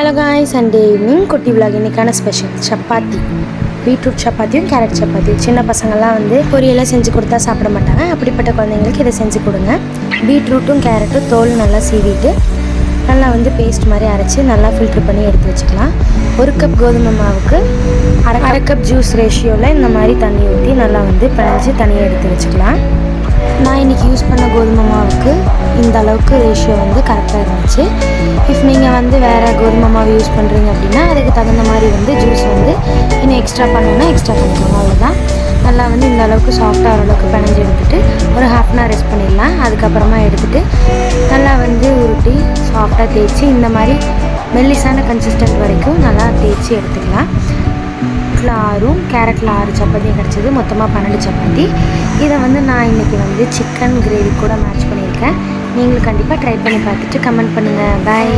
Hello guys, Sunday evening குட்டி vlog. இன்றைக்கான special chapati, beetroot சப்பாத்தியும் carrot சப்பாத்தியும். சின்ன பசங்கள்லாம் வந்து பொரியெல்லாம் செஞ்சு கொடுத்தா சாப்பிட மாட்டாங்க. அப்படிப்பட்ட குழந்தைங்களுக்கு இதை செஞ்சு கொடுங்க. பீட்ரூட்டும் கேரட்டும் தோல் நல்லா சீவிட்டு நல்லா வந்து பேஸ்ட் மாதிரி அரைச்சி நல்லா ஃபில்ட்ரு பண்ணி எடுத்து வச்சுக்கலாம். 1 கப் கோதுமை மாவுக்கு அரை கப் ஜூஸ் ரேஷியோவில் இந்த மாதிரி தண்ணி ஊற்றி நல்லா வந்து பிணைஞ்சி தனியாக எடுத்து வச்சுக்கலாம். நான் இன்றைக்கி யூஸ் பண்ண கோதுமை மாவுக்கு இந்த அளவுக்கு ரேஷியோ வந்து கரெக்டாக இருந்துச்சு. இஃப் நீங்கள் வந்து வேறு கோதுமை மாவு யூஸ் பண்ணுறீங்க அப்படின்னா அதுக்கு தகுந்த மாதிரி வந்து ஜூஸ் வந்து இன்னும் எக்ஸ்ட்ரா பண்ணணுன்னா எக்ஸ்ட்ரா பண்ணிக்கோங்க. அவ்வளோதான். நல்லா வந்து இந்த அளவுக்கு சாஃப்டாக ஓரளவுக்கு பிணைஞ்சி எடுத்துகிட்டு ஒரு ½ அன் ரெஸ்ட் பண்ணிடலாம். அதுக்கப்புறமா எடுத்துகிட்டு நல்லா வந்து உருட்டி சாஃப்டாக தேய்ச்சி இந்த மாதிரி மெல்லிசான கன்சிஸ்டன்ட் வரைக்கும் நல்லா தேய்ச்சி எடுத்துக்கலாம். கேரட்டில் 6 சப்பாத்தியும் கிடச்சிது. மொத்தமாக 12 சப்பாத்தி. இதை வந்து நான் இன்றைக்கி வந்து சிக்கன் கிரேவி கூட மேட்ச் பண்ணியிருக்கேன். நீங்களும் கண்டிப்பாக ட்ரை பண்ணி பார்த்துட்டு கமெண்ட் பண்ணுங்கள். பாய்.